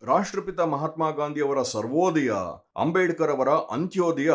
ರಾಷ್ಟ್ರಪಿತ ಮಹಾತ್ಮ ಗಾಂಧಿಯವರ ಸರ್ವೋದಯ, ಅಂಬೇಡ್ಕರ್ ಅವರ ಅಂತ್ಯೋದಯ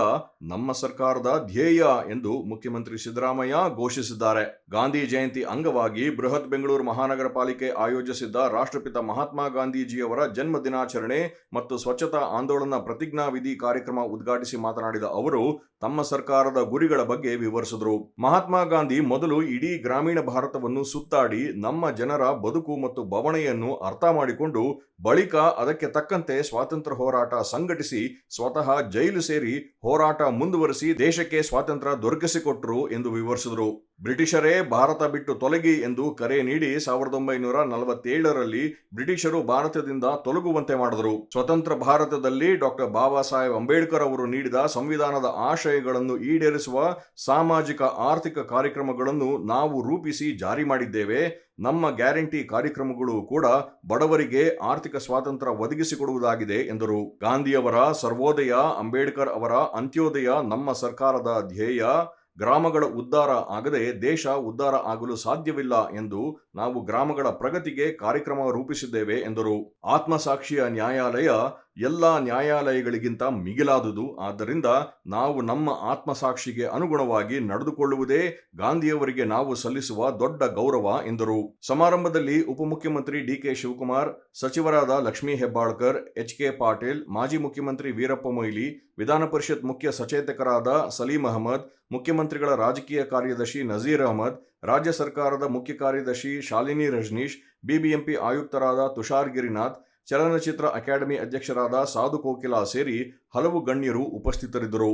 ನಮ್ಮ ಸರ್ಕಾರದ ಧ್ಯೇಯ ಎಂದು ಮುಖ್ಯಮಂತ್ರಿ ಸಿದ್ದರಾಮಯ್ಯ ಘೋಷಿಸಿದ್ದಾರೆ. ಗಾಂಧಿ ಜಯಂತಿ ಅಂಗವಾಗಿ ಬೃಹತ್ ಬೆಂಗಳೂರು ಮಹಾನಗರ ಪಾಲಿಕೆ ಆಯೋಜಿಸಿದ್ದ ರಾಷ್ಟ್ರಪಿತ ಮಹಾತ್ಮ ಗಾಂಧೀಜಿಯವರ ಜನ್ಮ ದಿನಾಚರಣೆ ಮತ್ತು ಸ್ವಚ್ಛತಾ ಆಂದೋಲನ ಪ್ರತಿಜ್ಞಾ ವಿಧಿ ಕಾರ್ಯಕ್ರಮ ಉದ್ಘಾಟಿಸಿ ಮಾತನಾಡಿದ ಅವರು ತಮ್ಮ ಸರ್ಕಾರದ ಗುರಿಗಳ ಬಗ್ಗೆ ವಿವರಿಸಿದರು. ಮಹಾತ್ಮ ಗಾಂಧಿ ಮೊದಲು ಇಡೀ ಗ್ರಾಮೀಣ ಭಾರತವನ್ನು ಸುತ್ತಾಡಿ ನಮ್ಮ ಜನರ ಬದುಕು ಮತ್ತು ಬವಣೆಯನ್ನು ಅರ್ಥ ಮಾಡಿಕೊಂಡು ಬಳಿಕ ಅದಕ್ಕೆ ತಕ್ಕಂತೆ ಸ್ವಾತಂತ್ರ್ಯ ಹೋರಾಟ ಸಂಘಟಿಸಿ ಸ್ವತಃ ಜೈಲು ಸೇರಿ ಹೋರಾಟ ಮುಂದುವರಿಸಿ ದೇಶಕ್ಕೆ ಸ್ವಾತಂತ್ರ್ಯ ದೊರಕಿಸಿಕೊಟ್ಟರು ಎಂದು ವಿವರಿಸಿದರು. ಬ್ರಿಟಿಷರೇ ಭಾರತ ಬಿಟ್ಟು ತೊಲಗಿ ಎಂದು ಕರೆ ನೀಡಿ 1947ರಲ್ಲಿ ಬ್ರಿಟಿಷರು ಭಾರತದಿಂದ ತೊಲಗುವಂತೆ ಮಾಡಿದರು. ಸ್ವತಂತ್ರ ಭಾರತದಲ್ಲಿ ಡಾಕ್ಟರ್ ಬಾಬಾ ಸಾಹೇಬ್ ಅಂಬೇಡ್ಕರ್ ಅವರು ನೀಡಿದ ಸಂವಿಧಾನದ ಆಶಯಗಳನ್ನು ಈಡೇರಿಸುವ ಸಾಮಾಜಿಕ ಆರ್ಥಿಕ ಕಾರ್ಯಕ್ರಮಗಳನ್ನು ನಾವು ರೂಪಿಸಿ ಜಾರಿ ಮಾಡಿದ್ದೇವೆ. ನಮ್ಮ ಗ್ಯಾರಂಟಿ ಕಾರ್ಯಕ್ರಮಗಳು ಕೂಡ ಬಡವರಿಗೆ ಆರ್ಥಿಕ ಸ್ವಾತಂತ್ರ್ಯ ಒದಗಿಸಿಕೊಡುವುದಾಗಿದೆ ಎಂದರು. ಗಾಂಧಿಯವರ ಸರ್ವೋದಯ, ಅಂಬೇಡ್ಕರ್ ಅವರ ಅಂತ್ಯೋದಯ ನಮ್ಮ ಸರ್ಕಾರದ ಧ್ಯೇಯ. ಗ್ರಾಮಗಳ ಉದ್ಧಾರ ಆಗದೆ ದೇಶ ಉದ್ಧಾರ ಆಗಲು ಸಾಧ್ಯವಿಲ್ಲ ಎಂದು ನಾವು ಗ್ರಾಮಗಳ ಪ್ರಗತಿಗೆ ಕಾರ್ಯಕ್ರಮ ರೂಪಿಸಿದ್ದೇವೆ ಎಂದರು. ಆತ್ಮಸಾಕ್ಷಿಯ ನ್ಯಾಯಾಲಯ ಎಲ್ಲ ನ್ಯಾಯಾಲಯಗಳಿಗಿಂತ ಮಿಗಿಲಾದುದು. ಆದ್ದರಿಂದ ನಾವು ನಮ್ಮ ಆತ್ಮಸಾಕ್ಷಿಗೆ ಅನುಗುಣವಾಗಿ ನಡೆದುಕೊಳ್ಳುವುದೇ ಗಾಂಧಿಯವರಿಗೆ ನಾವು ಸಲ್ಲಿಸುವ ದೊಡ್ಡ ಗೌರವ ಎಂದರು. ಸಮಾರಂಭದಲ್ಲಿ ಉಪಮುಖ್ಯಮಂತ್ರಿ ಡಿಕೆ ಶಿವಕುಮಾರ್, ಸಚಿವರಾದ ಲಕ್ಷ್ಮೀ ಹೆಬ್ಬಾಳ್ಕರ್, ಎಚ್.ಕೆ. ಪಾಟೀಲ್, ಮಾಜಿ ಮುಖ್ಯಮಂತ್ರಿ ವೀರಪ್ಪ ಮೊಯ್ಲಿ, ವಿಧಾನ ಪರಿಷತ್ ಮುಖ್ಯ ಸಚೇತಕರಾದ ಸಲೀಂ ಅಹಮದ್, ಮುಖ್ಯಮಂತ್ರಿಗಳ ರಾಜಕೀಯ ಕಾರ್ಯದರ್ಶಿ ನಜೀರ್ ಅಹಮದ್, ರಾಜ್ಯ ಸರ್ಕಾರದ ಮುಖ್ಯ ಕಾರ್ಯದರ್ಶಿ ಶಾಲಿನಿ ರಜನೀಶ್, ಬಿಬಿಎಂಪಿ ಆಯುಕ್ತರಾದ ತುಷಾರ್ ಗಿರಿನಾಥ್, ಚಲನಚಿತ್ರ ಅಕಾಡೆಮಿ ಅಧ್ಯಕ್ಷರಾದ ಸಾಧು ಕೋಕಿಲಾ ಸೇರಿ ಹಲವು ಗಣ್ಯರು ಉಪಸ್ಥಿತರಿದ್ದರು.